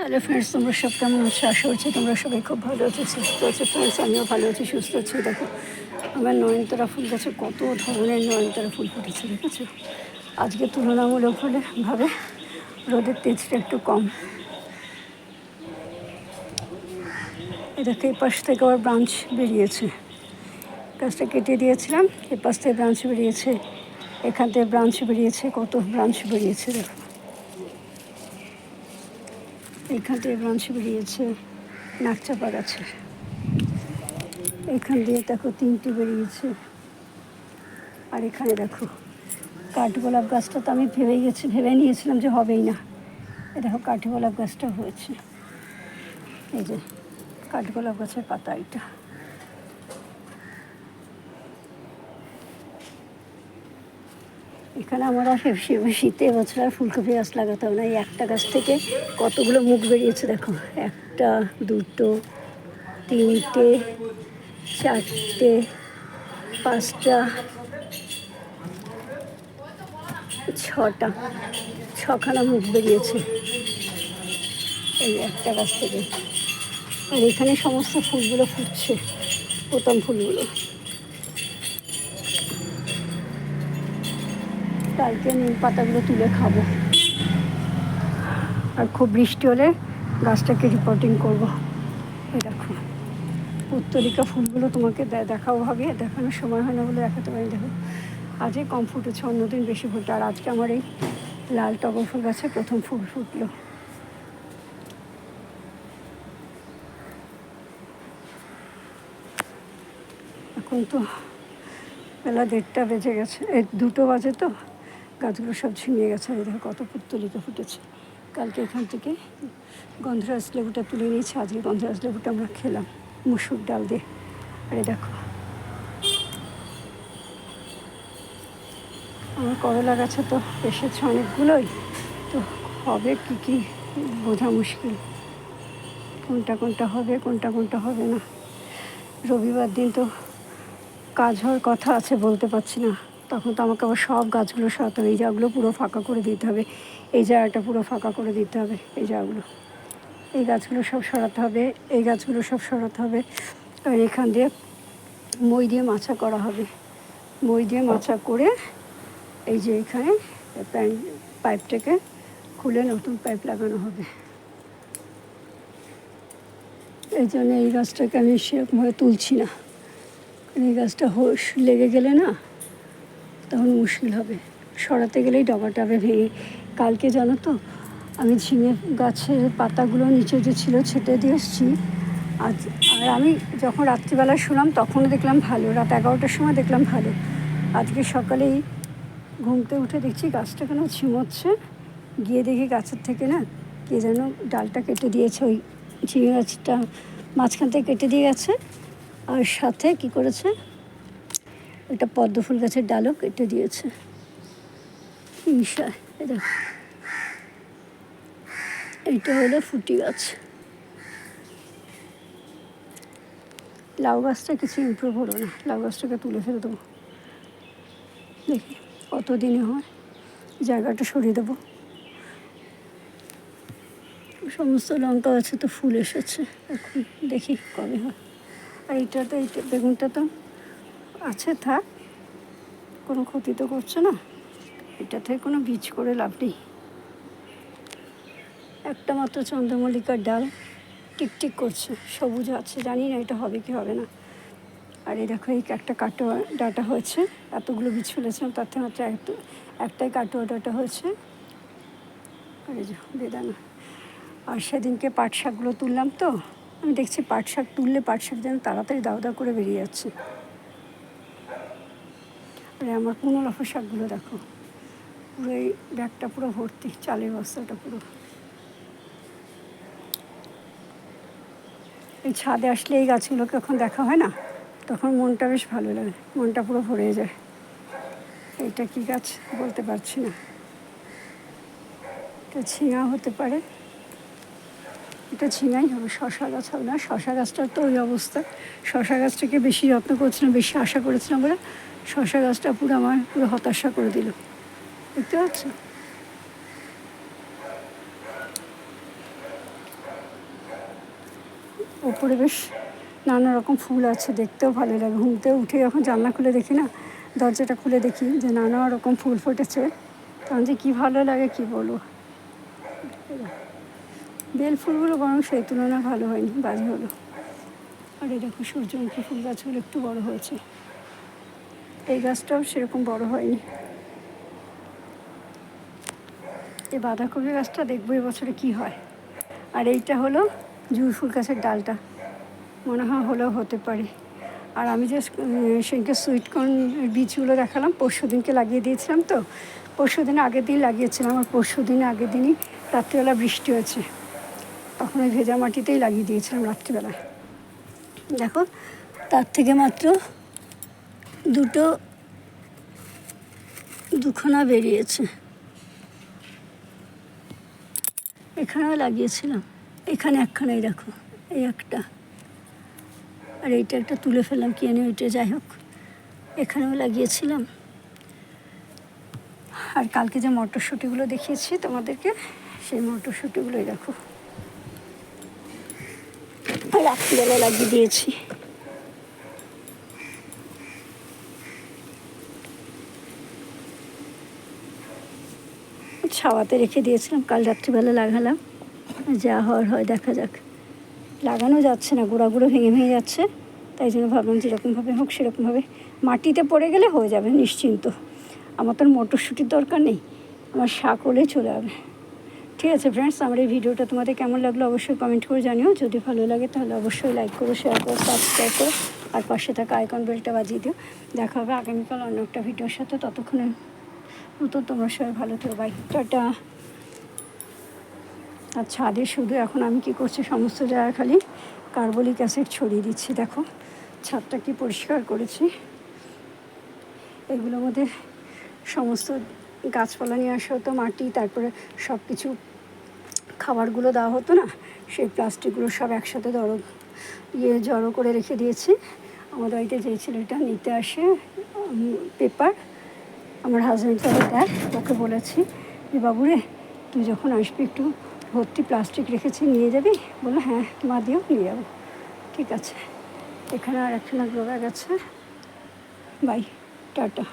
Hello friends, তোমরা সব কেমন আছো? আশা করছি তোমরা সবাই খুব ভালো আছো, সুস্থ আছো। ফ্রেন্ডস, আমিও ভালো আছি, সুস্থ আছি। দেখো, আমার নয়নতারা ফুল গাছে কত ধরনের নয়নতারা ফুল ফুটেছে, দেখেছো? আজকে তুলনামূলকভাবে রোদের তেজটা একটু কম। দেখো, এই পাশ থেকে আবার ব্রাঞ্চ বেরিয়েছে। গাছটা কেটে দিয়েছিলাম, এ পাশ থেকে ব্রাঞ্চ বেরিয়েছে, এখান থেকে ব্রাঞ্চ বেরিয়েছে, কত ব্রাঞ্চ বেরিয়েছে দেখো। এইখান থেকে ব্রাঞ্চ বেরিয়েছে নাকচাপা গাছের, এখান দিয়ে দেখো 3টে বেরিয়েছে। আর এখানে দেখো কাঠগোলাপ গাছটা তো আমি ভেবে নিয়েছিলাম যে হবেই না। এ দেখো কাঠগোলাপ গাছটা হয়েছে, এই যে কাঠগোলাপ গাছের পাতা এটা। এখানে আমার আর শীতে এবছর আর ফুলকপি গাছ লাগাতে হবে না। এই একটা গাছ থেকে কতগুলো মুখ বেরিয়েছে দেখো, 1, 2, 3, 4, 5, 6খানা মুখ বেরিয়েছে এই একটা গাছ থেকে। আর এখানে সমস্ত ফুলগুলো ফুটছে, প্রথম ফুলগুলো। কালকে নিম পাতাগুলো তুলে খাবো, আর খুব বৃষ্টি হলে গাছটাকে রিপোর্টিং করবো। এই দেখো পুত্তলিকা ফুলগুলো তোমাকে দেখাও হবে, দেখানোর সময় হয় না বলে দেখাতে পারি। দেখো আজকে কম ফুটেছে, অন্যদিন বেশি ফুটে। আর আজকে আমার এই লাল টগর ফুল গাছে প্রথম ফুল ফুটলো। এখন তো বেলা 1:30 বেজে গেছে, 2টো বাজে, তো গাছগুলো সব ঝিমিয়ে গেছে। আর দেখো কত পুত্তলিকা ফুটেছে। কালকে এখান থেকে গন্ধরাজ লেবুটা তুলে নিয়েছি, আজকে গন্ধরাজ লেবুটা আমরা খেলাম মুসুর ডাল দিয়ে। আরে দেখো আমার করলা গাছে তো এসেছে অনেকগুলোই, তো হবে কি বোঝা মুশকিল, কোনটা হবে কোনটা হবে না। রবিবার দিন তো কাজ হওয়ার কথা আছে, বলতে পারছি না। তখন তো আমাকে আবার সব গাছগুলো সরাতে হবে। এই জায়গাগুলো পুরো ফাঁকা করে দিতে হবে, এই জায়গাটা পুরো ফাঁকা করে দিতে হবে, এই জায়গাগুলো, এই গাছগুলো সব সরাতে হবে, এই গাছগুলো সব সরাতে হবে। আর এখান দিয়ে মই দিয়ে মাচা করা হবে, মই দিয়ে মাচা করে এই যে এখানে পাইপটাকে খুলে নতুন পাইপ লাগানো হবে। এই জন্য এই গাছটাকে আমি সেরকমভাবে তুলছি না, এই গাছটা লেগে গেলে না তখন মুশকিল হবে, সরাতে গেলেই ডগাটা ভেঙে। কালকে জানো তো আমি ঝিঙে গাছের পাতাগুলো নিচে যে ছিল ছেটে দিয়ে এসেছি। আর আমি যখন রাত্রিবেলা শুনলাম তখনও দেখলাম ভালো, রাত 11টার সময় দেখলাম ভালো। আজকে সকালেই ঘুমতে উঠে দেখছি গাছটা কেন ঝিমোচ্ছে। গিয়ে দেখি গাছের থেকে না কে যেন ডালটা কেটে দিয়েছে, ওই ঝিঙে গাছটা মাঝখান থেকে কেটে দিয়ে গেছে। আর সাথে কি করেছে, একটা পদ্ম ফুল গাছের ডালও কেটে দিয়েছে। এইটা হলো ফুটি গাছ। লাউ গাছটা কিছু ইমপ্রুভ হলো না, লাউ গাছটাকে তুলে ফেলে দেবো, দেখি কতদিনে হয়। জায়গাটা সরিয়ে দেবো। সমস্ত লঙ্কা গাছে তো ফুল এসেছে, এখন দেখি কবে হয়। আর এইটা বেগুনটা তো আছে, থাক, কোনো ক্ষতি তো করছে না। এটা থেকে কোনো বীজ করে লাভ নেই। একটা মাত্র চন্দ্রমল্লিকার ডাল টিকটিক করছে, সবুজ আছে, জানি না এটা হবে কি হবে না। আর এই দেখো এই একটা কাটোয়া ডাঁটা হয়েছে, এতগুলো বীজ ফেলেছিলাম তার থেকে মাত্র একটাই কাটোয়া ডাঁটা হয়েছে। আর এই যে বেদানা। আর সেদিনকে পাট শাকগুলো তুললাম, তো আমি দেখছি পাট শাক তুললে পাট শাক যেন তাড়াতাড়ি দাও করে বেরিয়ে যাচ্ছে। আর আমার কুনো লাফা শাকগুলো দেখো, পুরো এই ব্যাগটা পুরো ভর্তি, চালের বস্তাটা পুরো। এই ছাদে আসলে এই গাছগুলোকে এখন দেখা হয় না, তখন মনটা বেশ ভালো লাগে, মনটা পুরো ভরে যায়। এটা কি গাছ বলতে পারছি না, এটা ঝিঙা হতে পারে, এটা ঝিঙাই হবে, শশা গাছ হবে না। শশা গাছটার তো ওই অবস্থা, শশা গাছটাকে বেশি যত্ন করেছিলাম, বেশি আশা করেছিলাম বলে শশা গাছটা পুরো আমার পুরো হতাশা করে দিল, দেখতে পাচ্ছ। ওপরে বেশ নানা রকম ফুল আছে, দেখতেও ভালো লাগে। ঘুমতে উঠে যখন জানলা খুলে দেখি না, দরজাটা খুলে দেখি যে নানা রকম ফুল ফুটেছে, তখন যে কী ভালো লাগে কী বলবো। বেল ফুলগুলো বরং সেই তুলনায় ভালো হয়নি, বাজে হলো। আর এই দেখো সূর্যমুখী ফুল গাছগুলো একটু বড় হয়েছে, এই গাছটাও সেরকম বড় হয়নি। এই বাঁধাকপি গাছটা দেখবো এবছরে কী হয়। আর এইটা হলো জুঁই ফুল গাছের ডালটা, মনে হয় হলেও হতে পারে। আর আমি যে সেদিনকে সুইটকর্ন বীজগুলো দেখালাম, পরশু দিনকে লাগিয়ে দিয়েছিলাম, তো পরশু দিন আগের দিন লাগিয়েছিলাম, আর পরশু দিন আগের দিনই রাত্রিবেলা বৃষ্টি হয়েছে, তখন ওই ভেজা মাটিতেই লাগিয়ে দিয়েছিলাম রাত্রিবেলায়। দেখো তার থেকে মাত্র দুখানা বেরিয়েছে। এখানেও লাগিয়েছিলাম, এখানে একখানাই দেখো, এই একটা, আর এইটা একটা তুলে ফেললাম কি এনে, ওইটা যাই হোক। এখানেও লাগিয়েছিলাম। আর কালকে যে মটরশুঁটিগুলো দেখিয়েছি তোমাদেরকে, সেই মটরশুঁটিগুলোই দেখো রাত্রিবেলা লাগিয়ে দিয়েছি। ছাওয়াতে রেখে দিয়েছিলাম, কাল রাত্রিবেলা লাগালাম, যা হওয়ার হয় দেখা যাক। লাগানো যাচ্ছে না, গোড়াগুলো ভেঙে ভেঙে যাচ্ছে, তাই জন্য ভাবলাম যেরকমভাবে হোক সেরকমভাবে মাটিতে পড়ে গেলে হয়ে যাবে নিশ্চিন্ত। আমার তো মটরশুঁটির দরকার নেই, আমার শাক হলেই চলে যাবে। ঠিক আছে ফ্রেন্ডস, আমার এই ভিডিওটা তোমাদের কেমন লাগলো অবশ্যই কমেন্ট করে জানিও। যদি ভালো লাগে তাহলে অবশ্যই লাইক করো, শেয়ার করো, সাবস্ক্রাইব করো, আর পাশে থাকা আইকন বেলটা বাজিয়ে দিও। দেখা হবে আগামীকাল অন্য একটা ভিডিওর সাথে। ততক্ষণে মতো তোমরা সবাই ভালো থেকো, বাই, টাটা। আর ছাদে শুধু এখন আমি কি করছি, সমস্ত জায়গায় খালি কার্বলিক অ্যাসিড ছড়িয়ে দিচ্ছি। দেখো ছাদটা কি পরিষ্কার করেছি। এগুলোর মধ্যে সমস্ত গাছপালা নিয়ে আসা হতো, মাটি, তারপরে সব কিছু খাবারগুলো দেওয়া হতো না, সেই প্লাস্টিকগুলো সব একসাথে জড়ো করে রেখে দিয়েছি। আমার বাড়িতে যেই ছেলেটা নিতে আসে পেপার, আমার হাজব্যান্ড তাহলে দেয়, ওকে বলেছি যে বাবুরে তুই যখন আসবি একটু ভর্তি প্লাস্টিক রেখেছি, নিয়ে যাবি? বলে হ্যাঁ মা, দিও, নিয়ে যাবো। ঠিক আছে, এখানে আর একটা গ্রো ব্যাগ আছে। Bye, tata.